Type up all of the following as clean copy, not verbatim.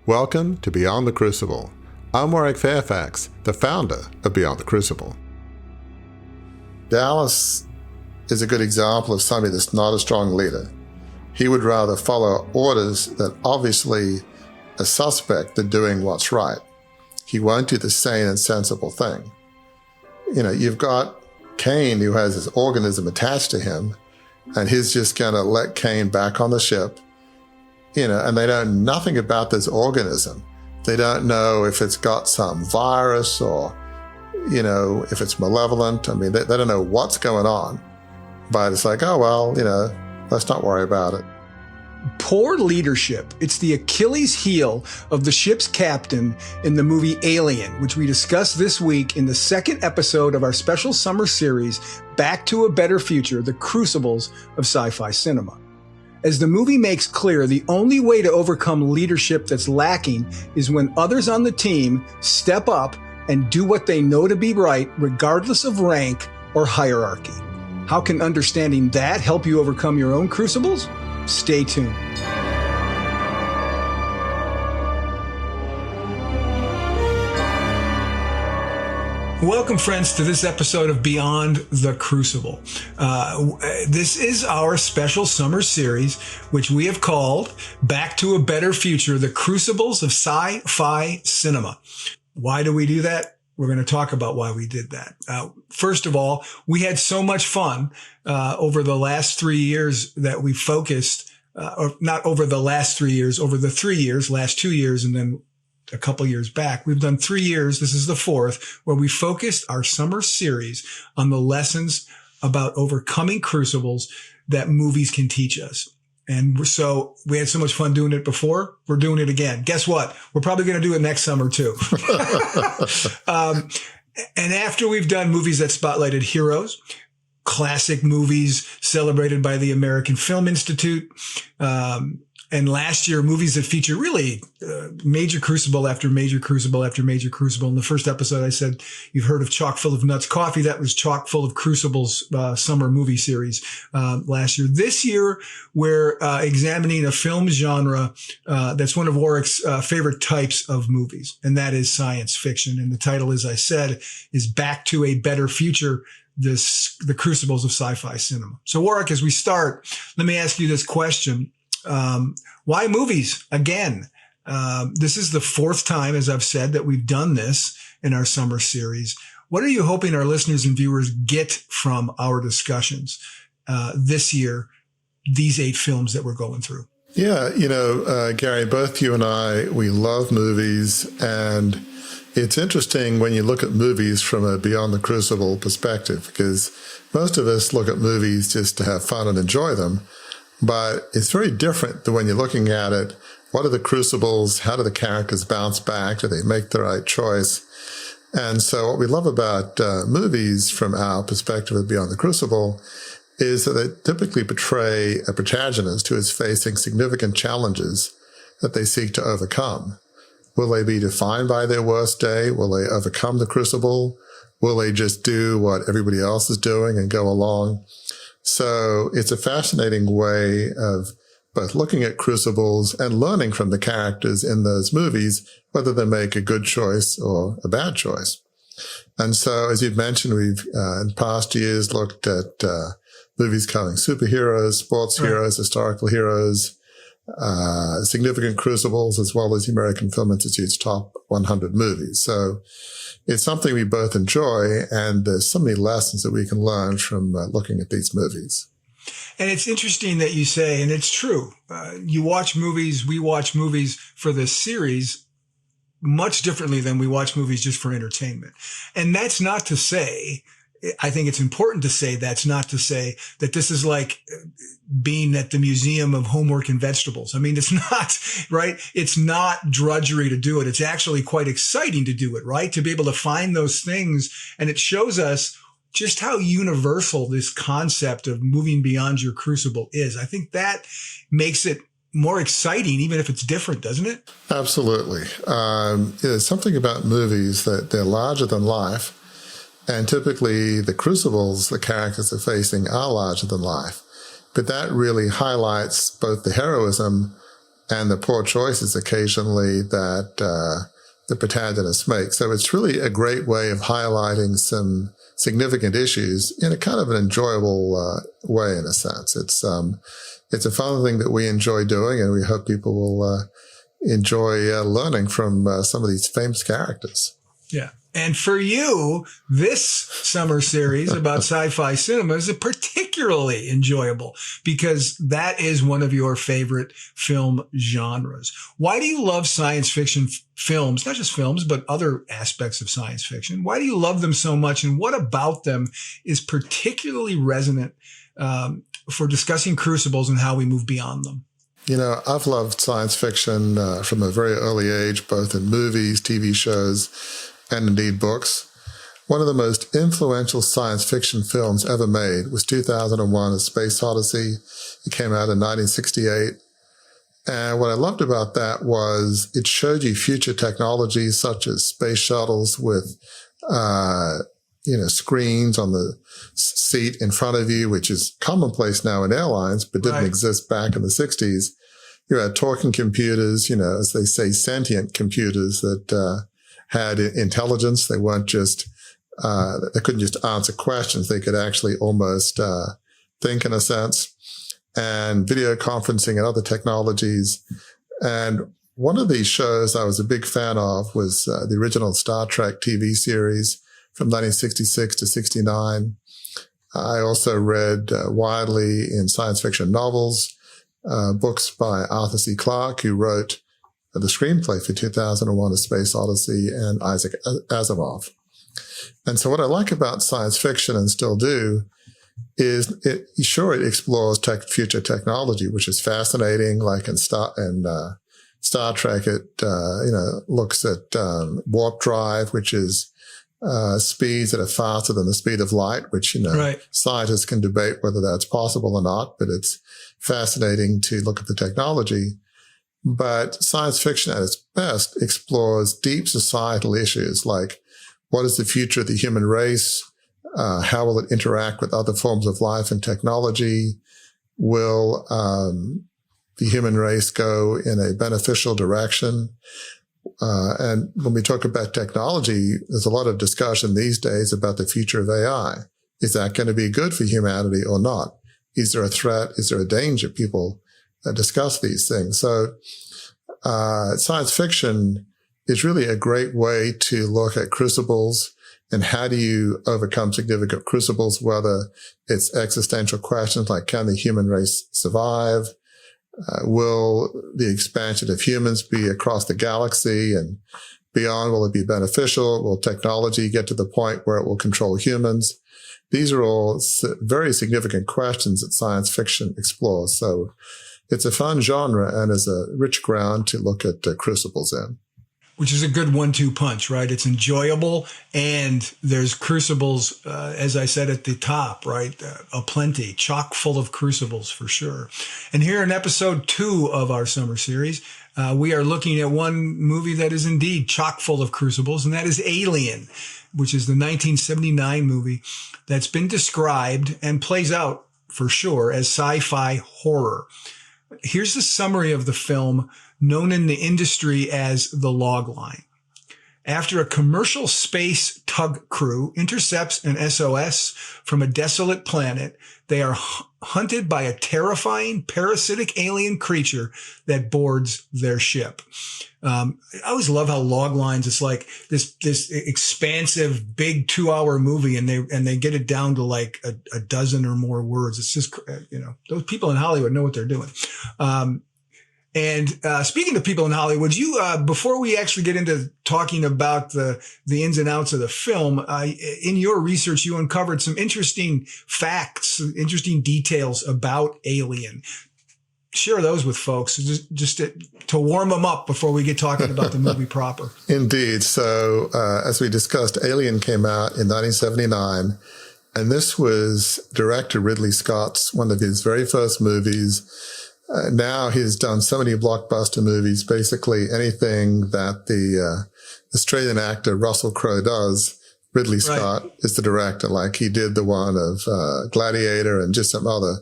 Welcome to Beyond the Crucible. I'm Warwick Fairfax, the founder of Beyond the Crucible. Dallas is a good example of somebody that's not a strong leader. He would rather follow orders that obviously are suspect than doing what's right. He won't do the sane and sensible thing. You've got Cain, who has his organism attached to him, and he's just going to let Cain back on the ship, and they know nothing about this organism. They don't know if it's got some virus or, if it's malevolent. I mean, they don't know what's going on, but it's like, oh, well, let's not worry about it. Poor leadership. It's the Achilles heel of the ship's captain in the movie Alien, which we discussed this week in the second episode of our special summer series, Back to a Better Future, The Crucibles of Sci-Fi Cinema. As the movie makes clear, the only way to overcome leadership that's lacking is when others on the team step up and do what they know to be right, regardless of rank or hierarchy. How can understanding that help you overcome your own crucibles? Stay tuned. Welcome, friends, to this episode of Beyond the Crucible. This is our special summer series, which we have called Back to a Better Future, The Crucibles of Sci-Fi Cinema. Why do we do that? We're going to talk about why we did that. First of all, we had so much fun over the last 3 years that we focused, or not over the last 3 years, over the 3 years, last 2 years, and then a couple years back. We've done 3 years. This is the fourth, where we focused our summer series on the lessons about overcoming crucibles that movies can teach us. And so we had so much fun doing it before. We're doing it again. Guess what? We're probably going to do it next summer too. And after we've done movies that spotlighted heroes, classic movies celebrated by the American Film Institute, and last year, movies that feature really major crucible after major crucible after major crucible. In the first episode, I said, you've heard of Chock full of Nuts Coffee. That was Chock full of Crucibles summer movie series last year. This year, we're examining a film genre that's one of Warwick's favorite types of movies, and that is science fiction. And the title, as I said, is Back to a Better Future, the Crucibles of Sci-Fi Cinema. So, Warwick, as we start, let me ask you this question. Why movies again? This is the fourth time, as I've said, that we've done this in our summer series. What are you hoping our listeners and viewers get from our discussions this year, these 8 films that we're going through? Yeah, Gary, both you and I, we love movies, and it's interesting when you look at movies from a Beyond the Crucible perspective, because most of us look at movies just to have fun and enjoy them. But it's very different than when you're looking at it. What are the crucibles? How do the characters bounce back? Do they make the right choice? And so what we love about movies from our perspective of Beyond the Crucible is that they typically portray a protagonist who is facing significant challenges that they seek to overcome. Will they be defined by their worst day? Will they overcome the crucible? Will they just do what everybody else is doing and go along? So it's a fascinating way of both looking at crucibles and learning from the characters in those movies, whether they make a good choice or a bad choice. And so, as you've mentioned, we've in past years looked at movies covering superheroes, sports heroes, historical heroes, significant crucibles, as well as the American Film Institute's top 100 movies. So it's something we both enjoy, and there's so many lessons that we can learn from looking at these movies. And it's interesting that you say, and it's true, you watch movies, we watch movies for this series much differently than we watch movies just for entertainment. And that's not to say, I think it's important to say, that's not to say that this is like being at the Museum of Homework and Vegetables. I mean, it's not, right? It's not drudgery to do it. It's actually quite exciting to do it, right? To be able to find those things. And it shows us just how universal this concept of moving beyond your crucible is. I think that makes it more exciting, even if it's different, doesn't it? Absolutely. There's something about movies that they're larger than life. And typically the crucibles the characters are facing are larger than life. But that really highlights both the heroism and the poor choices occasionally that the protagonists make. So it's really a great way of highlighting some significant issues in a kind of an enjoyable way, in a sense. It's a fun thing that we enjoy doing, and we hope people will enjoy learning from some of these famous characters. Yeah. And for you, this summer series about sci-fi cinema is particularly enjoyable because that is one of your favorite film genres. Why do you love science fiction films, not just films, but other aspects of science fiction? Why do you love them so much? And what about them is particularly resonant for discussing Crucibles and how we move beyond them? You know, I've loved science fiction from a very early age, both in movies, TV shows, and indeed books. One of the most influential science fiction films ever made was 2001: A Space Odyssey. It came out in 1968. And what I loved about that was it showed you future technologies such as space shuttles with, screens on the seat in front of you, which is commonplace now in airlines, but didn't exist back in the 60s. You had talking computers, as they say, sentient computers that had intelligence. They weren't just, they couldn't just answer questions. They could actually almost think, in a sense, and video conferencing and other technologies. And one of these shows I was a big fan of was the original Star Trek TV series from 1966 to 69. I also read widely in science fiction novels, books by Arthur C. Clarke, who wrote the screenplay for 2001: A Space Odyssey, and Isaac Asimov. And so what I like about science fiction, and still do, is it explores future technology, which is fascinating. Like in Star Trek, it looks at warp drive, which is speeds that are faster than the speed of light, which scientists can debate whether that's possible or not, but it's fascinating to look at the technology. But science fiction at its best explores deep societal issues like, what is the future of the human race? How will it interact with other forms of life and technology? Will the human race go in a beneficial direction? And when we talk about technology, there's a lot of discussion these days about the future of AI. Is that going to be good for humanity or not? Is there a threat? Is there a danger? People discuss these things. So science fiction is really a great way to look at crucibles and how do you overcome significant crucibles, whether it's existential questions like, can the human race survive? Will the expansion of humans be across the galaxy and beyond? Will it be beneficial? Will technology get to the point where it will control humans? These are all very significant questions that science fiction explores. So it's a fun genre and is a rich ground to look at crucibles in. Which is a good 1-2 punch, right? It's enjoyable, and there's crucibles, as I said at the top, right? Aplenty, chock full of crucibles for sure. And here in episode 2 of our summer series, we are looking at one movie that is indeed chock full of crucibles, and that is Alien, which is the 1979 movie that's been described and plays out for sure as sci-fi horror. Here's the summary of the film, known in the industry as the log line. After a commercial space tug crew intercepts an SOS from a desolate planet, they are hunted by a terrifying parasitic alien creature that boards their ship. I always love how log lines, it's like this expansive big 2-hour movie, and they get it down to like a dozen or more words. It's just, those people in Hollywood know what they're doing. And speaking to people in Hollywood, you before we actually get into talking about the ins and outs of the film, in your research, you uncovered some interesting facts, interesting details about Alien. Share those with folks, just to warm them up before we get talking about the movie proper. Indeed. So as we discussed, Alien came out in 1979, and this was director Ridley Scott's one of his very first movies. Now he's done so many blockbuster movies, basically anything that the Australian actor Russell Crowe does, Ridley Scott is the director. Like he did the one of Gladiator and just some other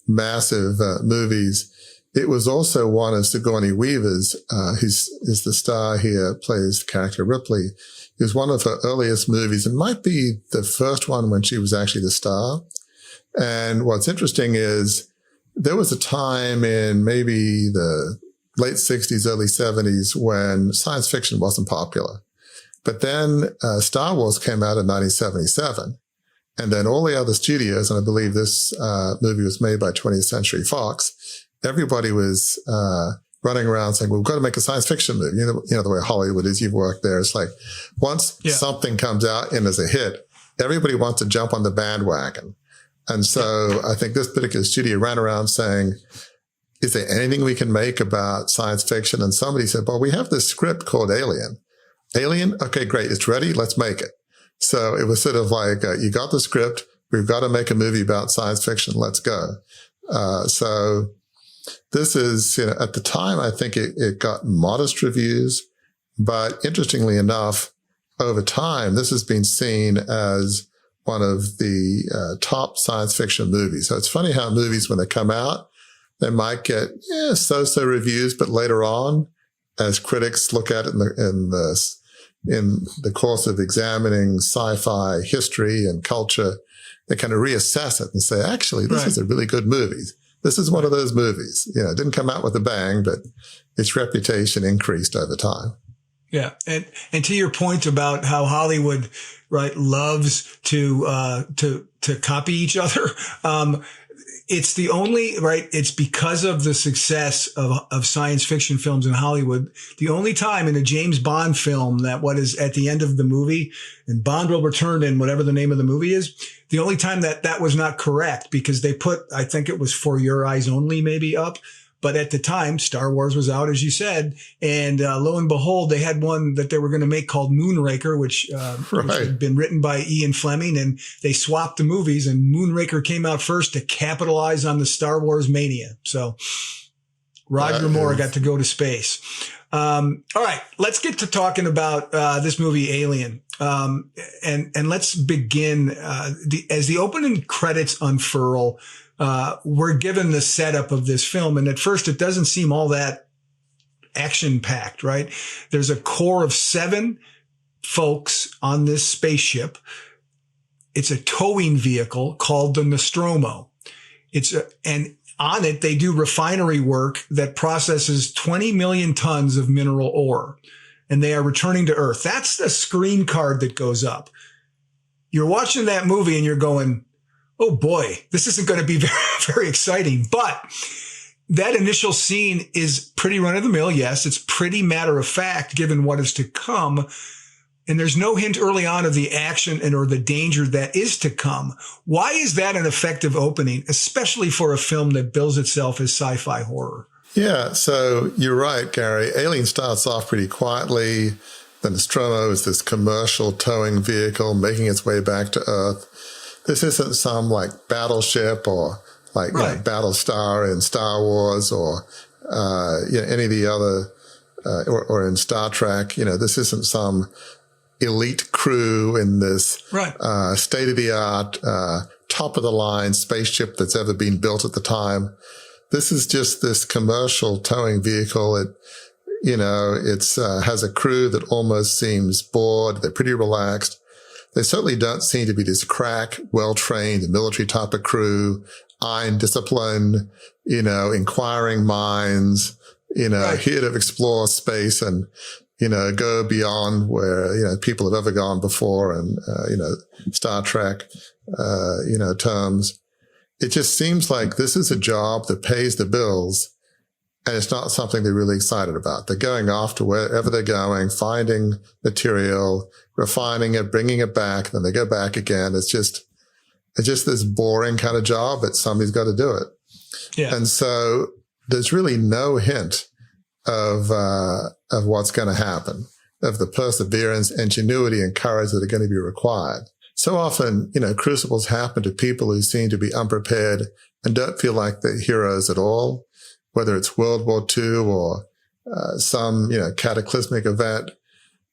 massive movies it was also one of Sigourney Weaver's, who's is the star here, plays the character Ripley. It was one of her earliest movies and might be the first one when she was actually the star. And what's interesting is there was a time in maybe the late 60s, early 70s when science fiction wasn't popular. But then Star Wars came out in 1977. And then all the other studios, and I believe this movie was made by 20th Century Fox, everybody was running around saying, well, we've got to make a science fiction movie. You know the way Hollywood is, you've worked there. It's like once something comes out and is a hit, everybody wants to jump on the bandwagon. And so I think this particular studio ran around saying, is there anything we can make about science fiction? And somebody said, well, we have this script called Alien. Alien? Okay, great. It's ready. Let's make it. So it was sort of like, you got the script. We've got to make a movie about science fiction. Let's go. So this is, at the time, I think it got modest reviews. But interestingly enough, over time, this has been seen as one of the top science fiction movies. So it's funny how movies, when they come out, they might get so-so reviews, but later on, as critics look at it in the course of examining sci-fi history and culture, they kind of reassess it and say, actually, this is a really good movie. This is one of those movies. It didn't come out with a bang, but its reputation increased over time. Yeah. And to your point about how Hollywood, loves to copy each other. It's the only, it's because of the success of science fiction films in Hollywood. The only time in a James Bond film that what is at the end of the movie and Bond will return in whatever the name of the movie is, the only time that was not correct because they put, I think it was For Your Eyes Only maybe up. But at the time, Star Wars was out, as you said, and lo and behold, they had one that they were going to make called Moonraker, which had been written by Ian Fleming, and they swapped the movies, and Moonraker came out first to capitalize on the Star Wars mania. So Roger Moore got to go to space. All right, let's get to talking about this movie, Alien, and let's begin as the opening credits unfurl. We're given the setup of this film. And at first it doesn't seem all that action packed, right? There's a core of 7 folks on this spaceship. It's a towing vehicle called the Nostromo. And on it, they do refinery work that processes 20 million tons of mineral ore. And they are returning to Earth. That's the screen card that goes up. You're watching that movie and you're going, oh boy, this isn't going to be very, very exciting. But that initial scene is pretty run of the mill. Yes, it's pretty matter of fact given what is to come. And there's no hint early on of the action or the danger that is to come. Why is that an effective opening, especially for a film that bills itself as sci-fi horror? Yeah, so you're right, Gary. Alien starts off pretty quietly. The Nostromo is this commercial towing vehicle making its way back to Earth. This isn't some battleship or Battlestar in Star Wars or any of the other or in Star Trek. This isn't some elite crew in this state of the art, top of the line spaceship that's ever been built at the time. This is just this commercial towing vehicle. It has a crew that almost seems bored. They're pretty relaxed. They certainly don't seem to be this crack, well-trained military type of crew, iron discipline, inquiring minds, here to explore space and, go beyond where, people have ever gone before and, Star Trek, terms. It just seems like this is a job that pays the bills and it's not something they're really excited about. They're going off to wherever they're going, finding material, refining it, bringing it back, then they go back again. It's just this boring kind of job, but somebody's got to do it. Yeah. And so there's really no hint of what's going to happen, of the perseverance, ingenuity, and courage that are going to be required. So often, crucibles happen to people who seem to be unprepared and don't feel like they're heroes at all, whether it's World War II or some, cataclysmic event.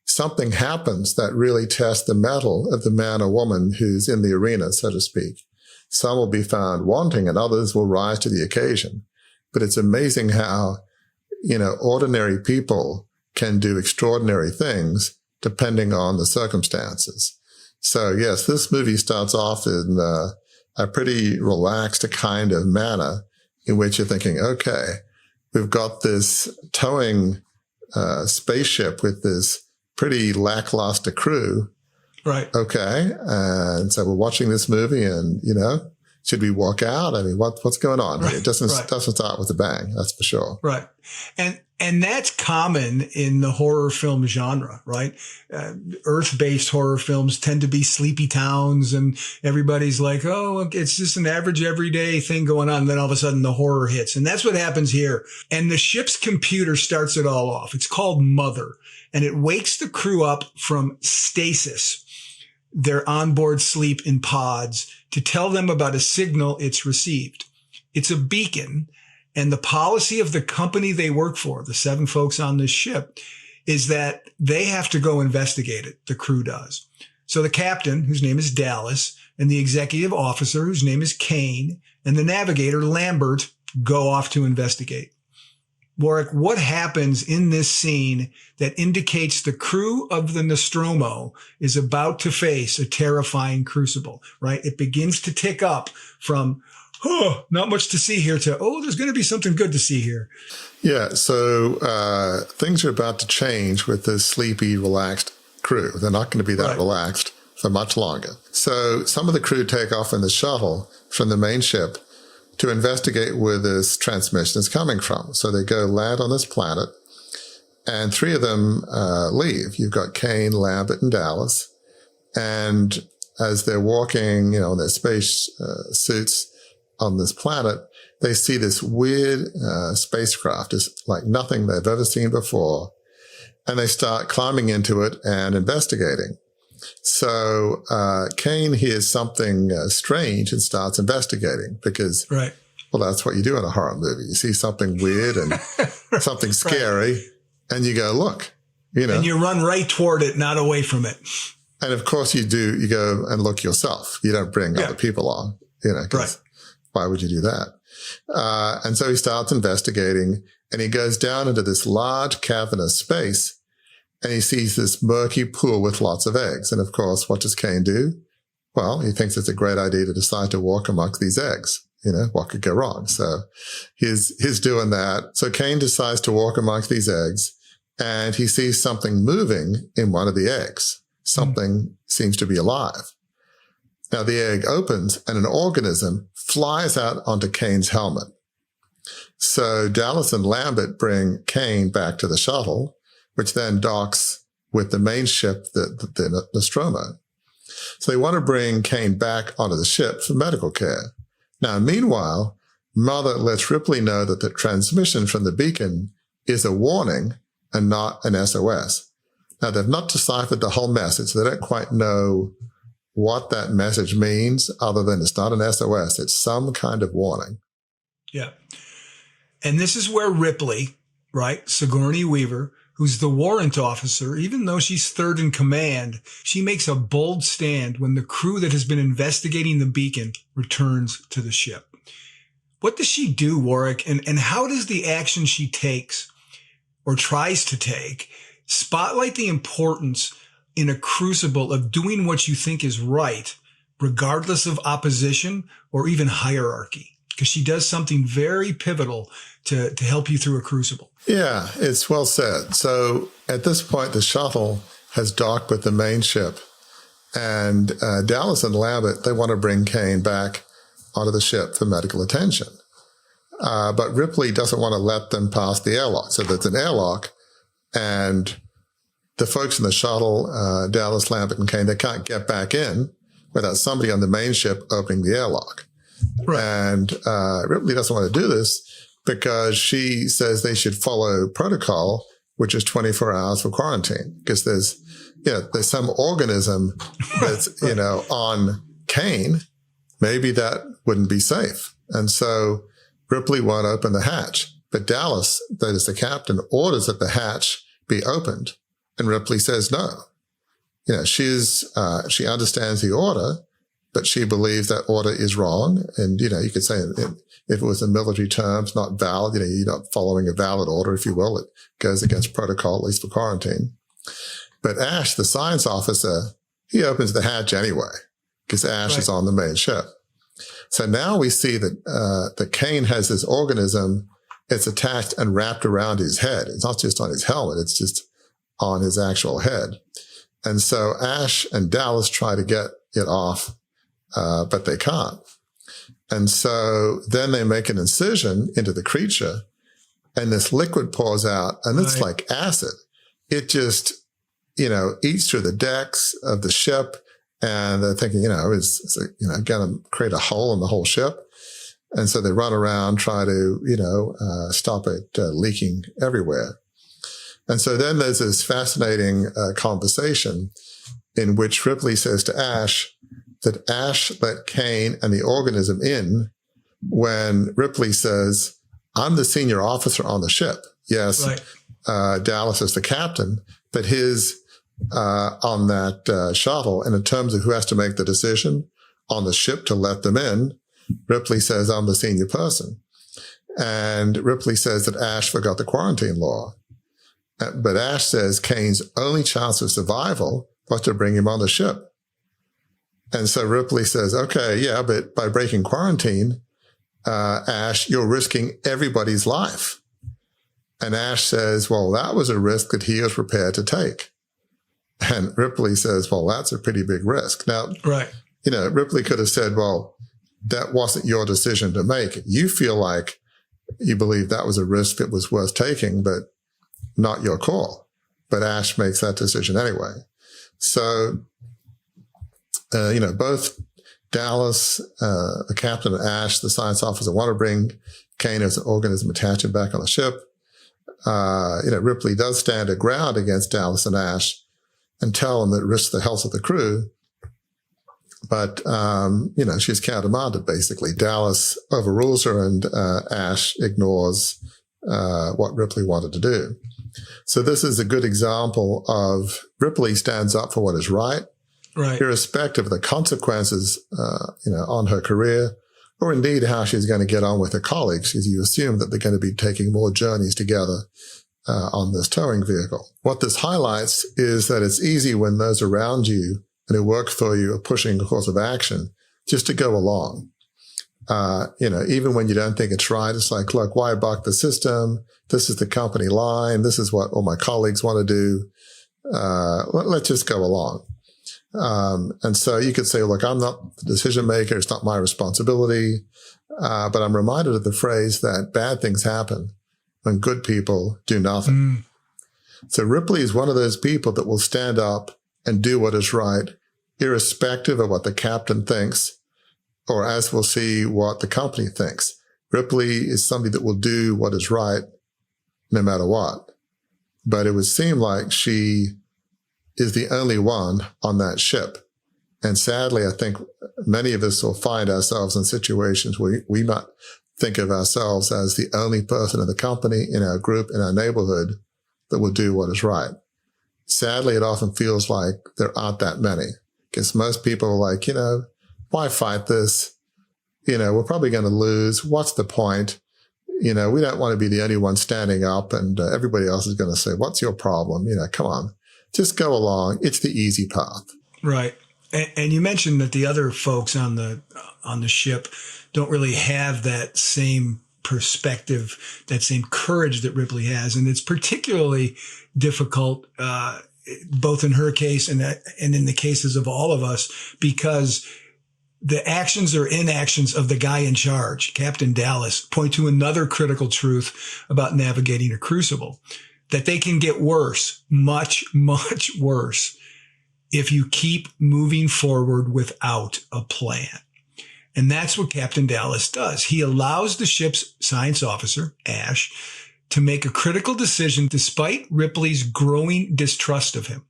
Something happens that really tests the mettle of the man or woman who's in the arena, so to speak. Some will be found wanting and others will rise to the occasion. but it's amazing how, ordinary people can do extraordinary things depending on the circumstances. So yes, this movie starts off in a pretty relaxed kind of manner in which you're thinking, okay, we've got this towing spaceship with this pretty lackluster crew. Right. Okay. And so we're watching this movie and, should we walk out? I mean, what's going on here? It doesn't start with a bang. That's for sure. Right. And that's common in the horror film genre, right? Earth-based horror films tend to be sleepy towns and everybody's like, oh, it's just an average everyday thing going on. And then all of a sudden the horror hits. And that's what happens here. And the ship's computer starts it all off. It's called Mother, and it wakes the crew up from stasis, their onboard sleep in pods, to tell them about a signal it's received. It's a beacon. And the policy of the company they work for, the 7 folks on this ship, is that they have to go investigate it. The crew does. So the captain, whose name is Dallas, and the executive officer, whose name is Kane, and the navigator, Lambert, go off to investigate. Warwick, what happens in this scene that indicates the crew of the Nostromo is about to face a terrifying crucible, right? It begins to tick up from, oh, not much to see here, to, oh, there's going to be something good to see here. Yeah, so things are about to change with this sleepy, relaxed crew. They're not going to be that relaxed for much longer. So some of the crew take off in the shuttle from the main ship to investigate where this transmission is coming from. So they go land on this planet, and 3 of them leave. You've got Kane, Lambert, and Dallas. And as they're walking, in their space suits on this planet, they see this weird spacecraft. It's like nothing they've ever seen before. And they start climbing into it and investigating. So Kane hears something strange and starts investigating because, well, that's what you do in a horror movie. You see something weird and something scary, and you go, look, And you run right toward it, not away from it. And of course you do. You go and look yourself. You don't bring other people on, because why would you do that? And so he starts investigating, and he goes down into this large cavernous space, and he sees this murky pool with lots of eggs. And of course, what does Kane do? Well, he thinks it's a great idea to decide to walk amongst these eggs. What could go wrong? So he's doing that. So Kane decides to walk amongst these eggs, and he sees something moving in one of the eggs. Something seems to be alive. Now the egg opens, and an organism flies out onto Kane's helmet. So Dallas and Lambert bring Kane back to the shuttle, which then docks with the main ship, the Nostromo. So they want to bring Kane back onto the ship for medical care. Now, meanwhile, Mother lets Ripley know that the transmission from the beacon is a warning and not an SOS. Now, they've not deciphered the whole message. They don't quite know what that message means other than it's not an SOS. It's some kind of warning. Yeah. And this is where Ripley, Sigourney Weaver, who's the warrant officer, even though she's 3rd in command, she makes a bold stand when the crew that has been investigating the beacon returns to the ship. What does she do, Warwick? And how does the action she takes or tries to take spotlight the importance in a crucible of doing what you think is right, regardless of opposition or even hierarchy? Because she does something very pivotal to help you through a crucible. Yeah, it's well said. So at this point, the shuttle has docked with the main ship, and Dallas and Lambert, they want to bring Kane back onto the ship for medical attention. But Ripley doesn't want to let them pass the airlock. So there's an airlock, and the folks in the shuttle, Dallas, Lambert, and Kane, they can't get back in without somebody on the main ship opening the airlock. And Ripley doesn't want to do this because she says they should follow protocol, which is 24 hours for quarantine, because there's some organism that's, on Kane. Maybe that wouldn't be safe. And so Ripley won't open the hatch, but Dallas, that is the captain, orders that the hatch be opened. And Ripley says no. She understands the order, but she believes that order is wrong. And, you could say if it was in military terms, not valid, you're not following a valid order, if you will. It goes against protocol, at least for quarantine. But Ash, the science officer, he opens the hatch anyway, because Ash is on the main ship. So now we see that Kane has this organism. It's attached and wrapped around his head. It's not just on his helmet. It's just on his actual head. And so Ash and Dallas try to get it off, but they can't. And so then they make an incision into the creature, and this liquid pours out, and it's like acid. It just, eats through the decks of the ship, and they're thinking, is going to create a hole in the whole ship. And so they run around, try to, stop it leaking everywhere. And so then there's this fascinating conversation in which Ripley says to Ash that Ash let Kane and the organism in when Ripley says, I'm the senior officer on the ship. Yes, Dallas is the captain, but his on that shuttle, and in terms of who has to make the decision on the ship to let them in, Ripley says, I'm the senior person. And Ripley says that Ash forgot the quarantine law. But Ash says Kane's only chance of survival was to bring him on the ship. And so Ripley says, okay, yeah, but by breaking quarantine, Ash, you're risking everybody's life. And Ash says, well, that was a risk that he was prepared to take. And Ripley says, well, that's a pretty big risk. Now, Ripley could have said, well, that wasn't your decision to make. You feel like you believe that was a risk that was worth taking, but not your call. But Ash makes that decision anyway. So, both Dallas, the captain, and Ash, the science officer, want to bring Kane as an organism, attach him back on the ship. Ripley does stand her ground against Dallas and Ash and tell them it risks the health of the crew. But, she's countermanded, basically. Dallas overrules her, and Ash ignores what Ripley wanted to do. So this is a good example of Ripley stands up for what is right, irrespective of the consequences, on her career, or indeed how she's going to get on with her colleagues, because you assume that they're going to be taking more journeys together on this towing vehicle. What this highlights is that it's easy when those around you and who work for you are pushing a course of action just to go along. Even when you don't think it's right, it's like, look, why buck the system? This is the company line. This is what all my colleagues want to do. Let's just go along. And so you could say, look, I'm not the decision maker. It's not my responsibility. But I'm reminded of the phrase that bad things happen when good people do nothing. So Ripley is one of those people that will stand up and do what is right, irrespective of what the captain thinks, or as we'll see, what the company thinks. Ripley is somebody that will do what is right no matter what. But it would seem like she is the only one on that ship. And sadly, I think many of us will find ourselves in situations where we might think of ourselves as the only person in the company, in our group, in our neighborhood that will do what is right. Sadly, it often feels like there aren't that many, because most people are like, why fight this? We're probably going to lose. What's the point? We don't want to be the only one standing up, and everybody else is going to say, what's your problem? Come on, just go along. It's the easy path. Right. And you mentioned that the other folks on the ship don't really have that same perspective, that same courage that Ripley has. And it's particularly difficult, both in her case and in the cases of all of us, because the actions or inactions of the guy in charge, Captain Dallas, point to another critical truth about navigating a crucible, that they can get worse, much, much worse, if you keep moving forward without a plan. And that's what Captain Dallas does. He allows the ship's science officer, Ash, to make a critical decision despite Ripley's growing distrust of him.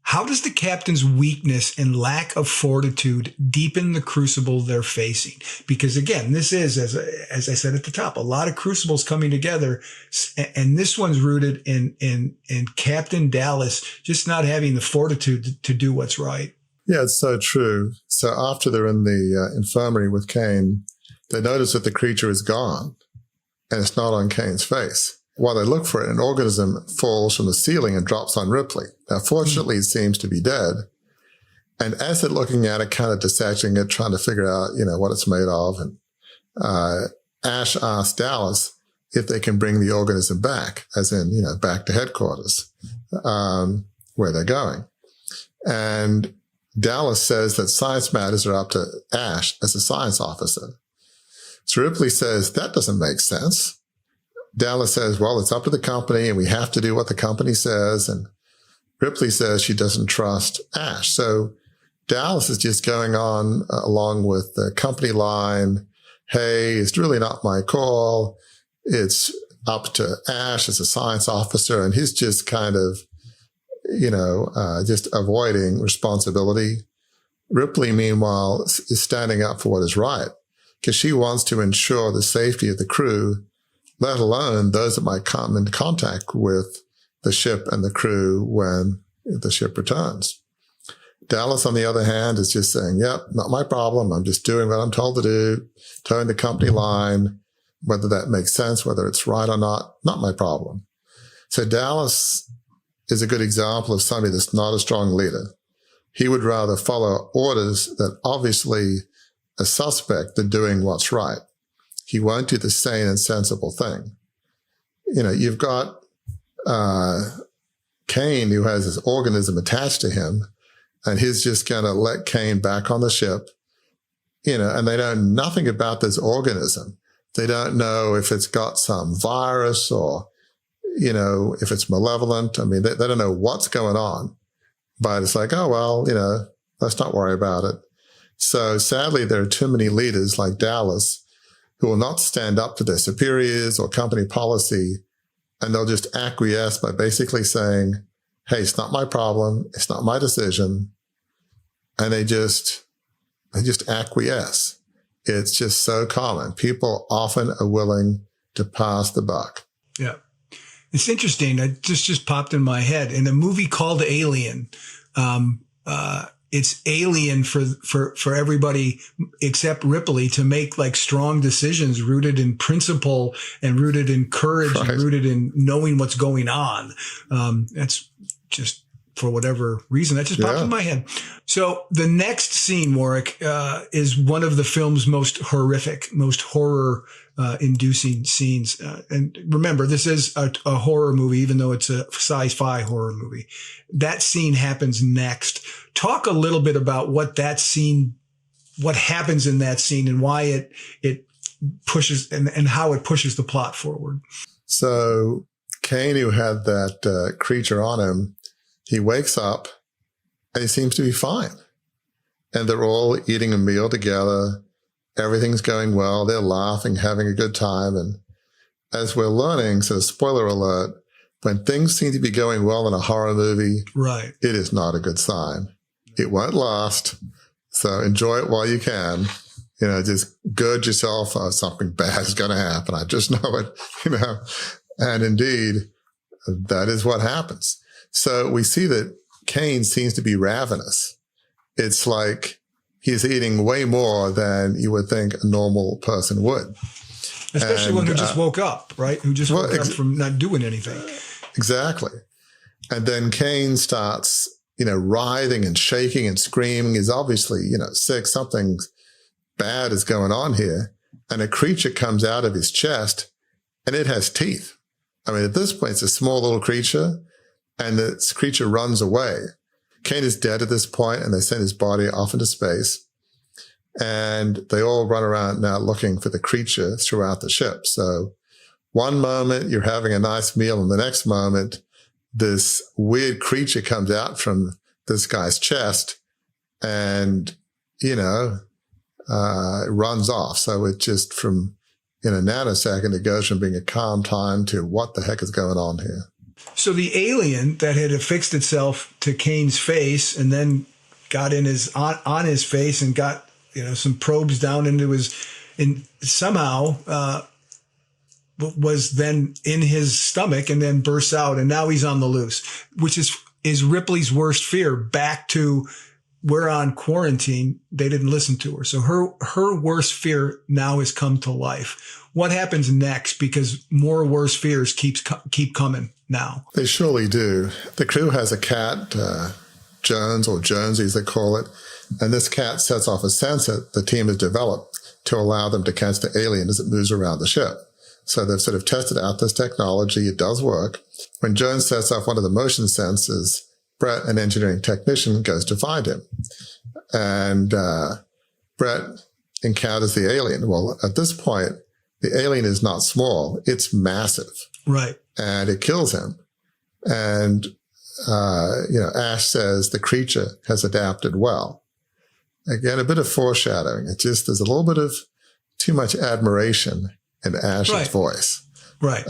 How does the captain's weakness and lack of fortitude deepen the crucible they're facing? Because again, this is, as I said at the top, a lot of crucibles coming together, and this one's rooted in Captain Dallas just not having the fortitude to do what's right. Yeah, it's so true. So after they're in the infirmary with Kane, they notice that the creature is gone and it's not on Kane's face. While they look for it, an organism falls from the ceiling and drops on Ripley. Now, fortunately, it seems to be dead. And as they're looking at it, kind of dissecting it, trying to figure out, what it's made of, and Ash asks Dallas if they can bring the organism back, as in, back to headquarters, where they're going. And Dallas says that science matters are up to Ash as a science officer. So Ripley says, that doesn't make sense. Dallas says, well, it's up to the company and we have to do what the company says. And Ripley says she doesn't trust Ash. So Dallas is just going on along with the company line. Hey, it's really not my call. It's up to Ash as a science officer. And he's just kind of, just avoiding responsibility. Ripley, meanwhile, is standing up for what is right because she wants to ensure the safety of the crew, let alone those that might come in contact with the ship and the crew when the ship returns. Dallas, on the other hand, is just saying, yep, not my problem. I'm just doing what I'm told to do, towing the company line, whether that makes sense, whether it's right or not my problem. So Dallas is a good example of somebody that's not a strong leader. He would rather follow orders that obviously a suspect than doing what's right. He won't do the sane and sensible thing. You've got Kane, who has this organism attached to him, and he's just going to let Kane back on the ship, and they know nothing about this organism. They don't know if it's got some virus or, if it's malevolent. I mean, they don't know what's going on, but it's like, oh, well, let's not worry about it. So sadly, there are too many leaders like Dallas who will not stand up to their superiors or company policy, and they'll just acquiesce by basically saying, hey, it's not my problem. It's not my decision. And they just acquiesce. It's just so common. People often are willing to pass the buck. Yeah. It's interesting. It just popped in my head. In a movie called Alien, it's alien for everybody except Ripley to make like strong decisions rooted in principle and rooted in courage and rooted in knowing what's going on. That's just for whatever reason that just popped in my head. So the next scene, Warwick, is one of the film's most horrific, most horror inducing scenes. And remember, this is a horror movie, even though it's a sci-fi horror movie. That scene happens next. Talk a little bit about what happens in that scene and why it pushes and how it pushes the plot forward. So Kane, who had that creature on him, he wakes up and he seems to be fine. And they're all eating a meal together. Everything's going well. They're laughing, having a good time. And as we're learning, so spoiler alert, when things seem to be going well in a horror movie, right, it is not a good sign. It won't last. So enjoy it while you can. Just gird yourself. Oh, something bad is going to happen. I just know it, And indeed, that is what happens. So we see that Kane seems to be ravenous. It's like he's eating way more than you would think a normal person would. Especially one who just woke up, right? Who just woke up from not doing anything. Exactly. And then Kane starts, writhing and shaking and screaming. He's obviously, sick. Something bad is going on here. And a creature comes out of his chest and it has teeth. I mean, at this point, it's a small little creature. And this creature runs away. Kane is dead at this point, and they send his body off into space. And they all run around now looking for the creature throughout the ship. So one moment you're having a nice meal, and the next moment this weird creature comes out from this guy's chest and, runs off. So it just in a nanosecond, it goes from being a calm time to what the heck is going on here. So the alien that had affixed itself to Kane's face and then got in on his face and got some probes down into his, and somehow was then in his stomach and then bursts out, and now he's on the loose, which is Ripley's worst fear. Back to we're on quarantine. They didn't listen to her. So her worst fear now has come to life. What happens next? Because more worst fears keep coming now. They surely do. The crew has a cat, Jones, or Jonesy as they call it. And this cat sets off a sensor the team has developed to allow them to catch the alien as it moves around the ship. So they've sort of tested out this technology. It does work. When Jones sets off one of the motion sensors, Brett, an engineering technician, goes to find him. And Brett encounters the alien. Well, at this point, the alien is not small. It's massive. Right. And it kills him. And, Ash says the creature has adapted well. Again, a bit of foreshadowing. It just, there's a little bit of too much admiration in Ash's voice. Right.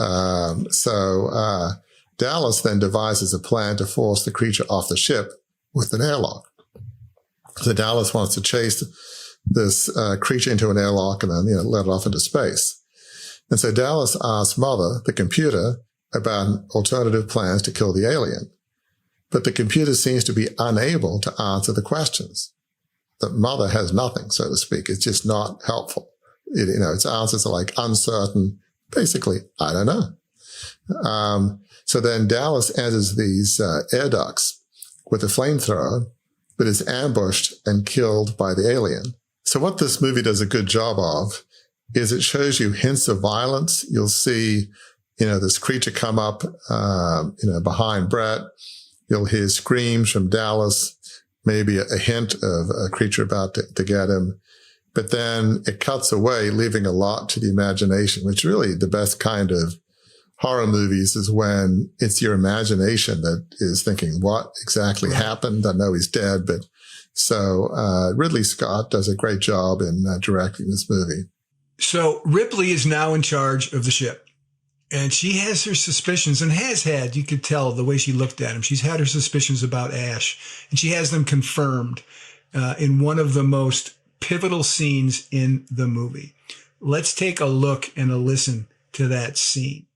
So Dallas then devises a plan to force the creature off the ship with an airlock. So Dallas wants to chase this creature into an airlock and then, let it off into space. And so Dallas asks Mother, the computer, about alternative plans to kill the alien. But the computer seems to be unable to answer the questions. The Mother has nothing, so to speak. It's just not helpful. Its answers are like uncertain. Basically, I don't know. So then Dallas enters these air ducts with a flamethrower, but is ambushed and killed by the alien. So what this movie does a good job of is it shows you hints of violence. You'll see, this creature come up, behind Brett. You'll hear screams from Dallas, maybe a hint of a creature about to get him. But then it cuts away, leaving a lot to the imagination, which really the best kind of horror movies is when it's your imagination that is thinking, what exactly happened? I know he's dead, but so Ridley Scott does a great job in directing this movie. So Ripley is now in charge of the ship, and she has her suspicions and has had, you could tell the way she looked at him, she's had her suspicions about Ash, and she has them confirmed in one of the most pivotal scenes in the movie. Let's take a look and a listen to that scene.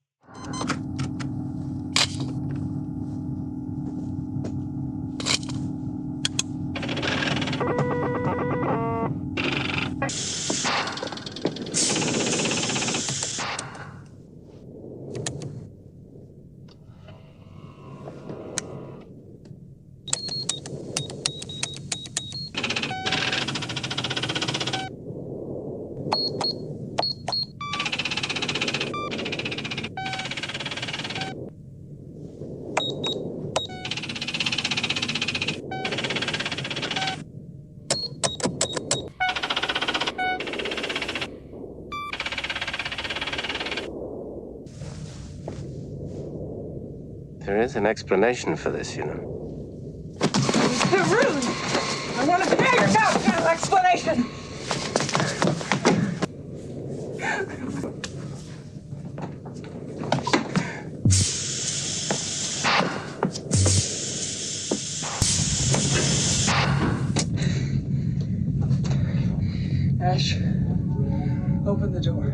There is an explanation for this, You're rude. I want to hear your mouth kind of explanation. Ash, open the door.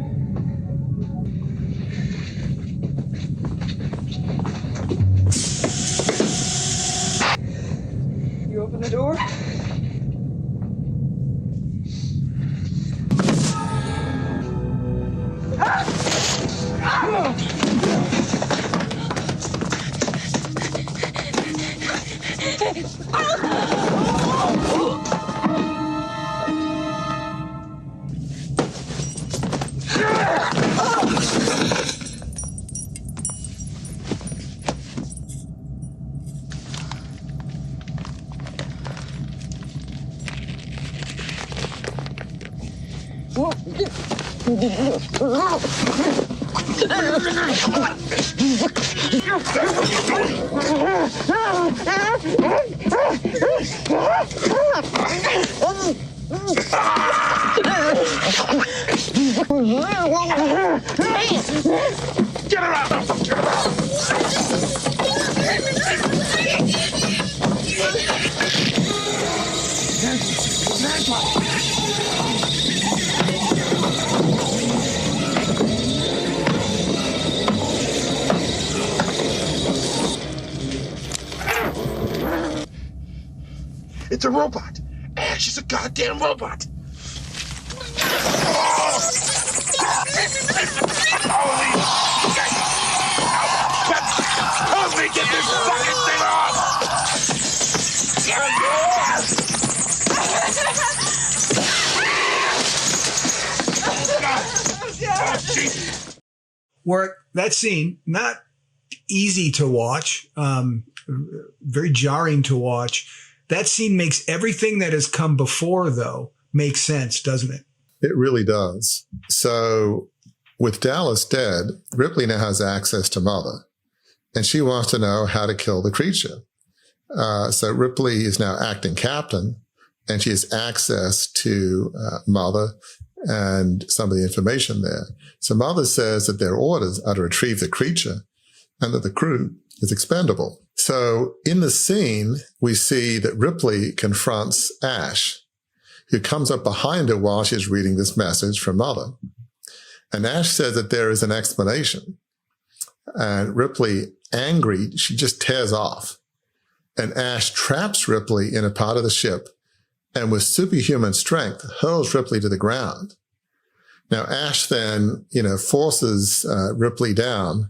You open the door? It's a robot. Ash is a goddamn robot. Holy shit! Help me get this fucking thing off! Oh, Jesus. Where that scene, not easy to watch, very jarring to watch. That scene makes everything that has come before, though, make sense, doesn't it? It really does. So with Dallas dead, Ripley now has access to Mother, and she wants to know how to kill the creature. So Ripley is now acting captain, and she has access to Mother and some of the information there. So Mother says that their orders are to retrieve the creature and that the crew is expendable. So in the scene, we see that Ripley confronts Ash, who comes up behind her while she's reading this message from Mother. And Ash says that there is an explanation. And Ripley, angry, she just tears off. And Ash traps Ripley in a part of the ship and with superhuman strength hurls Ripley to the ground. Now Ash then, forces Ripley down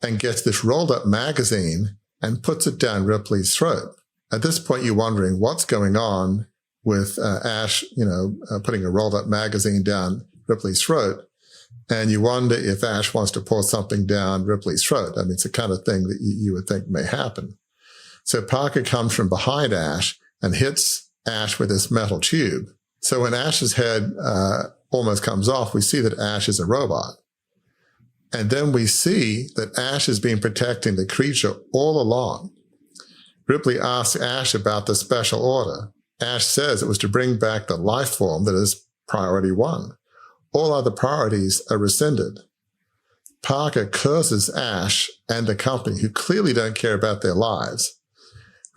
and gets this rolled up magazine and puts it down Ripley's throat. At this point, you're wondering what's going on with Ash, putting a rolled up magazine down Ripley's throat. And you wonder if Ash wants to pour something down Ripley's throat. I mean, it's the kind of thing that you would think may happen. So Parker comes from behind Ash and hits Ash with this metal tube. So when Ash's head almost comes off, we see that Ash is a robot. And then we see that Ash has been protecting the creature all along. Ripley asks Ash about the special order. Ash says it was to bring back the life form that is priority 1. All other priorities are rescinded. Parker curses Ash and the company, who clearly don't care about their lives.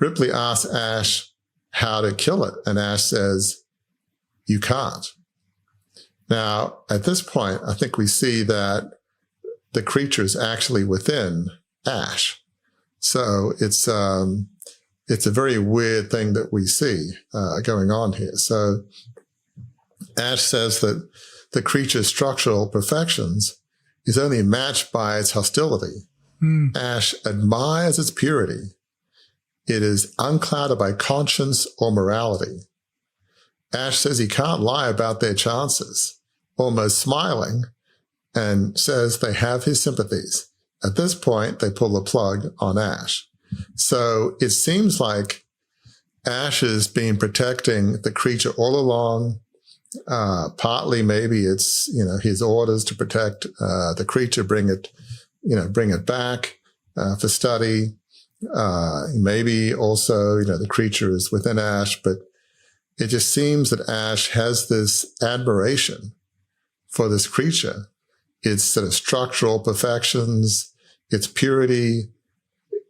Ripley asks Ash how to kill it, and Ash says, "You can't." Now, at this point, I think we see that the creature is actually within Ash. So it's a very weird thing that we see going on here. So Ash says that the creature's structural perfections is only matched by its hostility. Ash admires its purity. It is unclouded by conscience or morality. Ash says he can't lie about their chances, almost smiling, and says they have his sympathies. At this point, they pull the plug on Ash. So it seems like Ash has been protecting the creature all along. Partly maybe it's, his orders to protect the creature, bring it back for study. Maybe also, the creature is within Ash, but it just seems that Ash has this admiration for this creature. Its sort of structural perfections, its purity,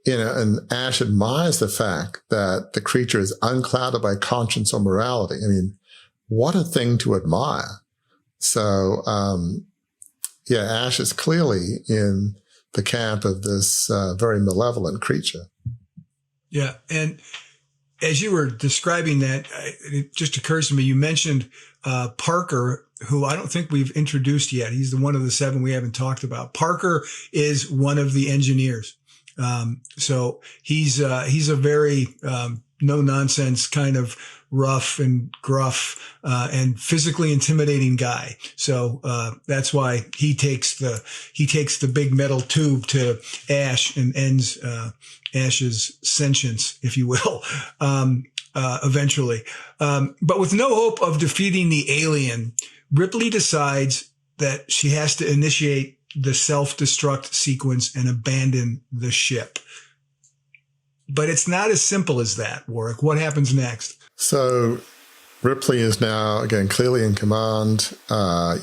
and Ash admires the fact that the creature is unclouded by conscience or morality. I mean, what a thing to admire. So, Ash is clearly in the camp of this very malevolent creature. Yeah. And as you were describing that, it just occurs to me, you mentioned Parker, who I don't think we've introduced yet. He's the one of the 7 we haven't talked about. Parker is one of the engineers. So he's a very no nonsense kind of rough and gruff and physically intimidating guy. So that's why he takes the big metal tube to Ash and ends Ash's sentience, if you will, eventually. But with no hope of defeating the alien, Ripley decides that she has to initiate the self-destruct sequence and abandon the ship. But it's not as simple as that, Warwick. What happens next? So Ripley is now, again, clearly in command.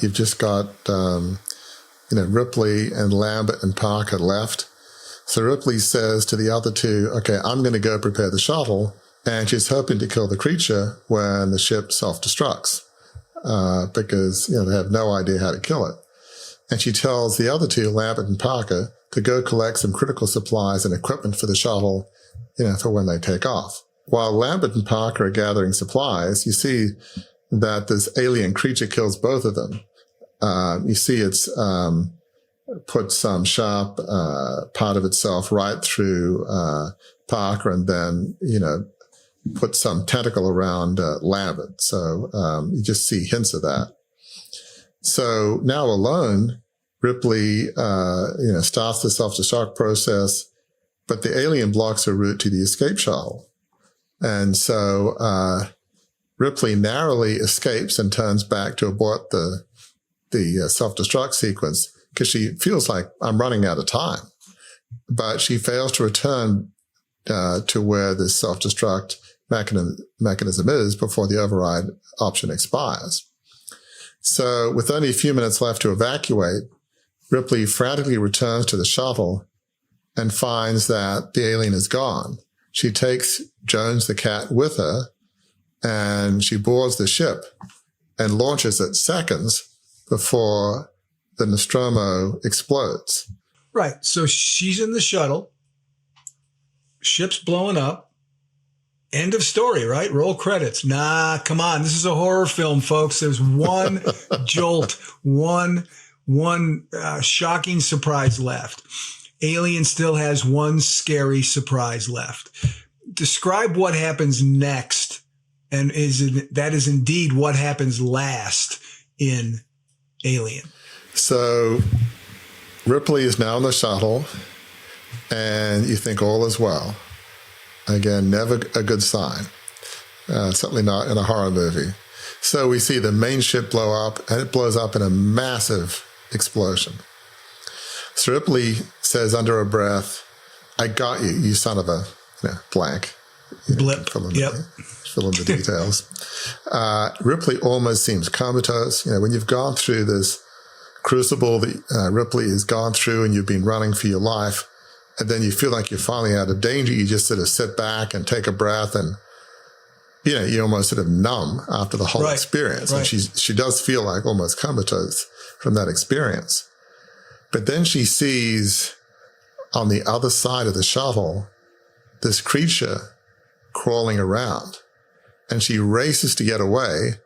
You've just got, Ripley and Lambert and Parker left. So Ripley says to the other 2, okay, I'm going to go prepare the shuttle. And she's hoping to kill the creature when the ship self-destructs because, they have no idea how to kill it. And she tells the other 2, Lambert and Parker, to go collect some critical supplies and equipment for the shuttle, for when they take off. while Lambert and Parker are gathering supplies, you see that this alien creature kills both of them. You see it's put some sharp part of itself right through Parker, and then, put some tentacle around Lambert. So you just see hints of that. So now alone, Ripley, starts the self-destruct process, but the alien blocks her route to the escape shuttle. And so Ripley narrowly escapes and turns back to abort the self-destruct sequence because she feels like, I'm running out of time. But she fails to return to where the self-destruct mechanism is before the override option expires. So with only a few minutes left to evacuate, Ripley frantically returns to the shuttle and finds that the alien is gone. She takes Jones the cat with her, and she boards the ship and launches it seconds before the Nostromo explodes. Right. So she's in the shuttle. Ship's blowing up. End of story, right? Roll credits. Nah, come on. This is a horror film, folks. There's one jolt, one shocking surprise left. Alien still has one scary surprise left. Describe what happens next, and that is indeed what happens last in Alien. So Ripley is now in the shuttle, and you think all is well. Again, never a good sign. Certainly not in a horror movie. So we see the main ship blow up, and it blows up in a massive explosion. So Ripley says under her breath, "I got you, you son of a blank." Blip. Fill in the details. Ripley almost seems comatose. When you've gone through this crucible that Ripley has gone through and you've been running for your life, and then you feel like you're finally out of danger, you just sort of sit back and take a breath, and you almost sort of numb after the whole experience. Right. And she does feel like almost comatose from that experience. But then she sees on the other side of the shuttle this creature crawling around, and she races to get away,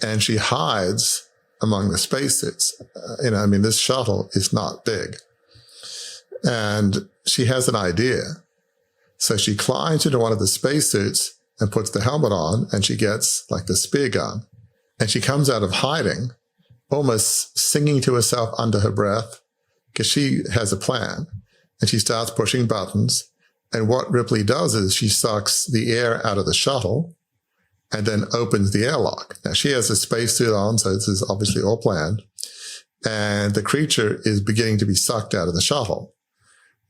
and she hides among the spacesuits. This shuttle is not big. And she has an idea. So she climbs into one of the spacesuits and puts the helmet on, and she gets like the spear gun. And she comes out of hiding, almost singing to herself under her breath, because she has a plan. And she starts pushing buttons. And what Ripley does is she sucks the air out of the shuttle and then opens the airlock. Now, she has a spacesuit on, so this is obviously all planned. And the creature is beginning to be sucked out of the shuttle.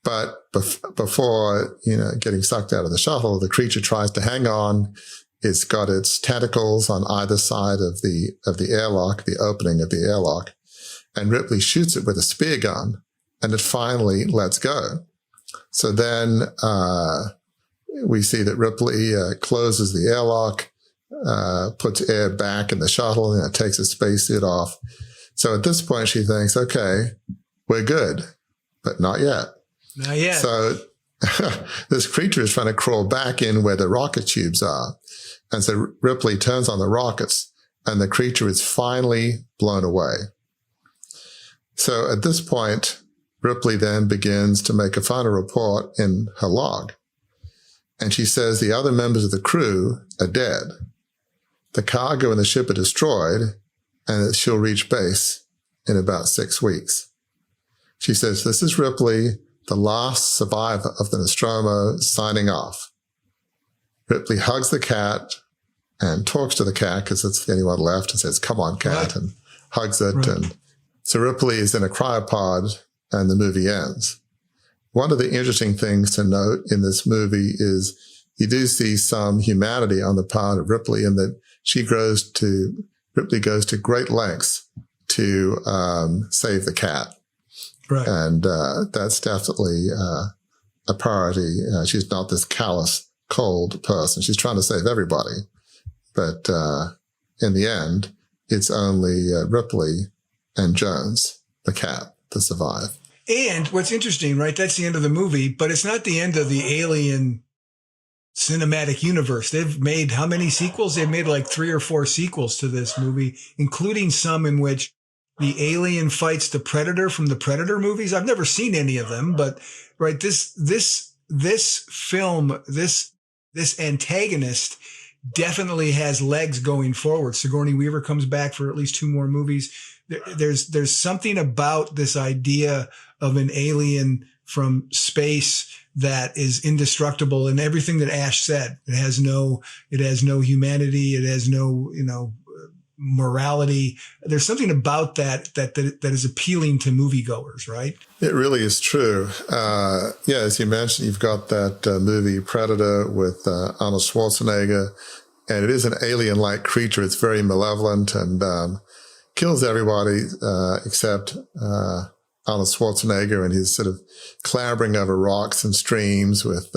But before, getting sucked out of the shuttle, the creature tries to hang on. It's got its tentacles on either side of the airlock, the opening of the airlock. And Ripley shoots it with a spear gun, and it finally lets go. So then we see that Ripley closes the airlock, puts air back in the shuttle, and takes a spacesuit off. So at this point, she thinks, okay, we're good, but not yet. Not yet. So this creature is trying to crawl back in where the rocket tubes are. And so Ripley turns on the rockets, and the creature is finally blown away. So at this point, Ripley then begins to make a final report in her log. And she says the other members of the crew are dead. The cargo and the ship are destroyed, and that she'll reach base in about 6 weeks. She says, "This is Ripley, the last survivor of the Nostromo, signing off." Ripley hugs the cat and talks to the cat because it's the only one left, and says, "Come on, cat," Right. and hugs it. Right. And so Ripley is in a cryopod, and the movie ends. One of the interesting things to note in this movie is you do see some humanity on the part of Ripley, in that Ripley goes to great lengths to save the cat. Right. And that's definitely a priority. She's not this callous, cold person. She's trying to save everybody. But in the end, it's only Ripley and Jones, the cat, that survive. And what's interesting, right? That's the end of the movie, but it's not the end of the Alien cinematic universe. They've made how many sequels? They've made like 3 or 4 sequels to this movie, including some in which the alien fights the Predator from the Predator movies. I've never seen any of them, but right, this film, this antagonist definitely has legs going forward. Sigourney Weaver comes back for at least 2 more movies. There's something about this idea of an alien from space that is indestructible, and everything that Ash said. It has no humanity. It has no, morality. There's something about that is appealing to moviegoers, right? It really is true. As you mentioned, you've got that movie Predator with Arnold Schwarzenegger, and it is an alien-like creature. It's very malevolent and kills everybody except Arnold Schwarzenegger, and he's sort of clambering over rocks and streams with,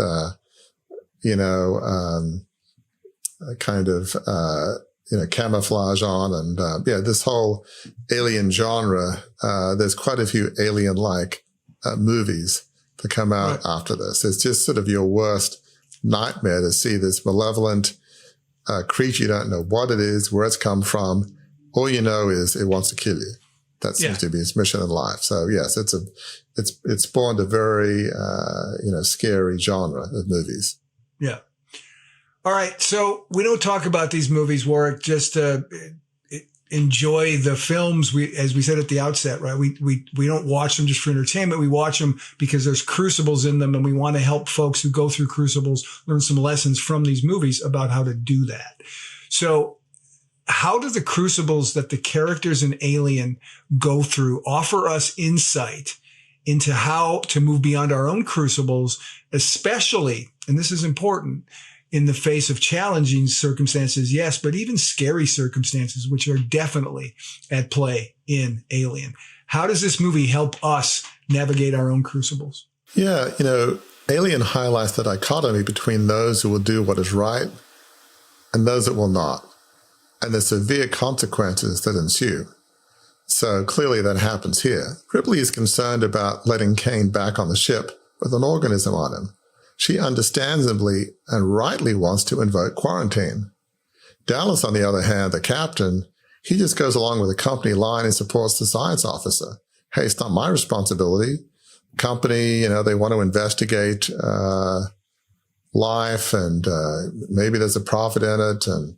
camouflage on. And this whole alien genre, there's quite a few alien-like movies that come out after this. It's just sort of your worst nightmare to see this malevolent creature. You don't know what it is, where it's come from. All you know is it wants to kill you. That seems to be its mission in life. So yes, it's spawned a very scary genre of movies. Yeah. All right. So we don't talk about these movies, Warwick, just enjoy the films. As we said at the outset, right? We don't watch them just for entertainment. We watch them because there's crucibles in them, and we want to help folks who go through crucibles learn some lessons from these movies about how to do that. So how do the crucibles that the characters in Alien go through offer us insight into how to move beyond our own crucibles, especially, and this is important, in the face of challenging circumstances, yes, but even scary circumstances, which are definitely at play in Alien. How does this movie help us navigate our own crucibles? Yeah, Alien highlights the dichotomy between those who will do what is right and those that will not, and the severe consequences that ensue. So clearly that happens here. Ripley is concerned about letting Kane back on the ship with an organism on him. She understandably and rightly wants to invoke quarantine. Dallas, on the other hand, the captain, he just goes along with the company line and supports the science officer. Hey, it's not my responsibility. Company, they want to investigate life, and maybe there's a profit in it. And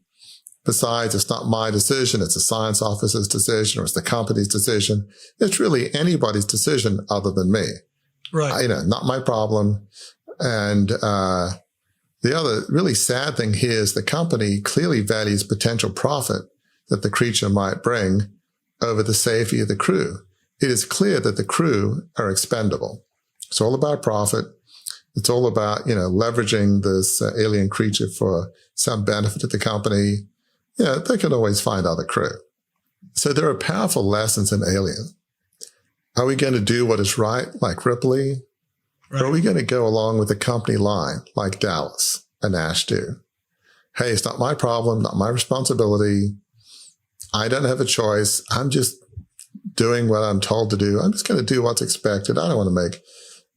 besides, it's not my decision. It's the science officer's decision, or it's the company's decision. It's really anybody's decision other than me. Right. Not my problem. And the other really sad thing here is the company clearly values potential profit that the creature might bring over the safety of the crew. It is clear that the crew are expendable. It's all about profit. It's all about, leveraging this alien creature for some benefit to the company. They can always find other crew. So there are powerful lessons in Alien. Are we going to do what is right, like Ripley? Right. Or are we going to go along with the company line, like Dallas and Ash do? Hey, it's not my problem, not my responsibility. I don't have a choice. I'm just doing what I'm told to do. I'm just going to do what's expected. I don't want to make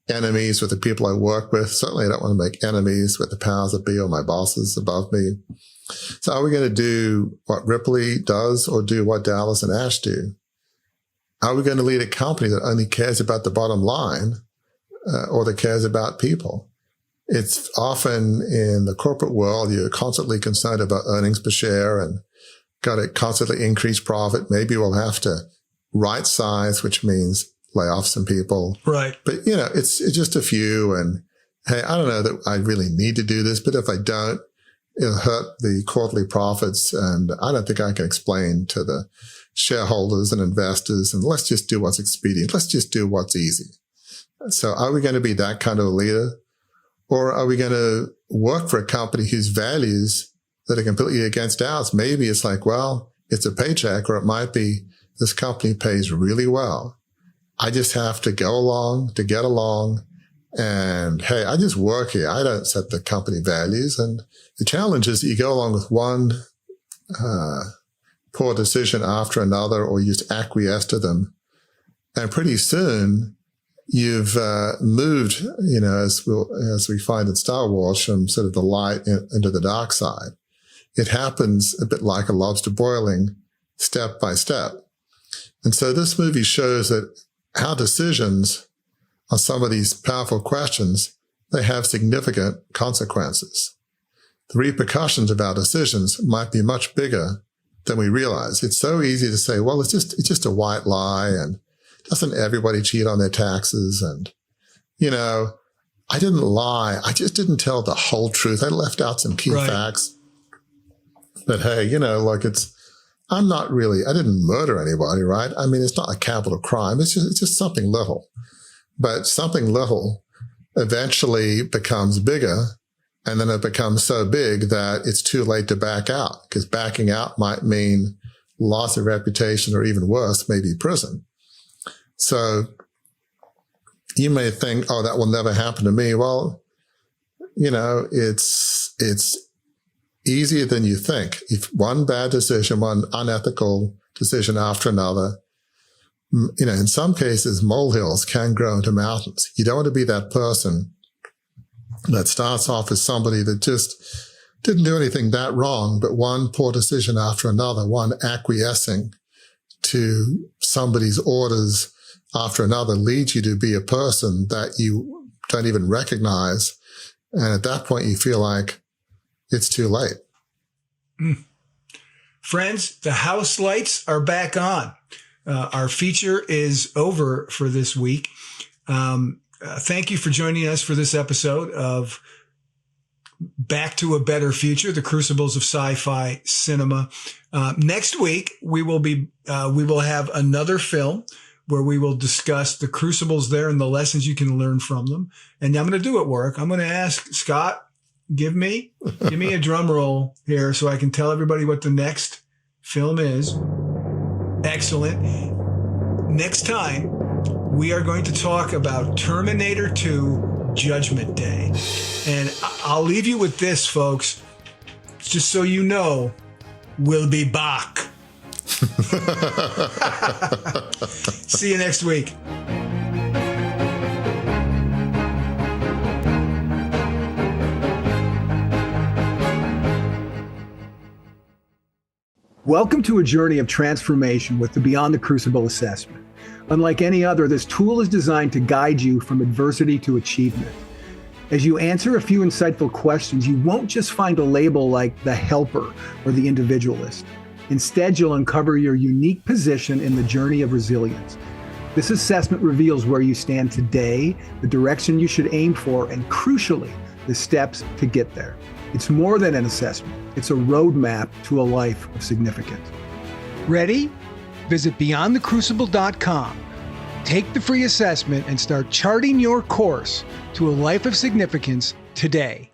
enemies with the people I work with. Certainly I don't want to make enemies with the powers that be or my bosses above me. So are we going to do what Ripley does, or do what Dallas and Ash do? Are we going to lead a company that only cares about the bottom line, or that cares about people? It's often in the corporate world, you're constantly concerned about earnings per share and got to constantly increase profit. Maybe we'll have to right size, which means lay off some people. Right. But, it's just a few. And hey, I don't know that I really need to do this, but if I don't, it'll hurt the quarterly profits. And I don't think I can explain to the shareholders and investors, and let's just do what's expedient. Let's just do what's easy. So are we going to be that kind of a leader? Or are we going to work for a company whose values that are completely against ours? Maybe it's like, well, it's a paycheck, or it might be this company pays really well. I just have to go along to get along. And hey, I just work here. I don't set the company values. And the challenge is that you go along with one poor decision after another, or you just acquiesce to them. And pretty soon, you've moved, as we find in Star Wars, from sort of the light into the dark side. It happens a bit like a lobster boiling, step by step. And so this movie shows that our decisions on some of these powerful questions, they have significant consequences. The repercussions of our decisions might be much bigger than we realize. It's so easy to say, well, it's just a white lie, and doesn't everybody cheat on their taxes? And, I didn't lie. I just didn't tell the whole truth. I left out some key facts. But hey, I didn't murder anybody, right? I mean, it's not a capital crime. It's just something little. But something little eventually becomes bigger, and then it becomes so big that it's too late to back out, because backing out might mean loss of reputation, or even worse, maybe prison. So you may think, oh, that will never happen to me. Well, it's easier than you think. If one bad decision, one unethical decision after another, in some cases, molehills can grow into mountains. You don't want to be that person that starts off as somebody that just didn't do anything that wrong, but one poor decision after another, one acquiescing to somebody's orders after another, leads you to be a person that you don't even recognize. And at that point, you feel like it's too late. Friends, the house lights are back on. Our feature is over for this week. Thank you for joining us for this episode of Back to a Better Future, the Crucibles of Sci-Fi Cinema. Next week, we will have another film where we will discuss the crucibles there and the lessons you can learn from them. And I'm going to do it, work. I'm going to ask Scott, give me a drum roll here so I can tell everybody what the next film is. Excellent. Next time, we are going to talk about Terminator 2 Judgment Day. And I'll leave you with this, folks. Just so you know, we'll be back. See you next week. Welcome to a journey of transformation with the Beyond the Crucible assessment. Unlike any other, this tool is designed to guide you from adversity to achievement. As you answer a few insightful questions, you won't just find a label like the helper or the individualist. Instead, you'll uncover your unique position in the journey of resilience. This assessment reveals where you stand today, the direction you should aim for, and crucially, the steps to get there. It's more than an assessment. It's a roadmap to a life of significance. Ready? Visit beyondthecrucible.com. Take the free assessment and start charting your course to a life of significance today.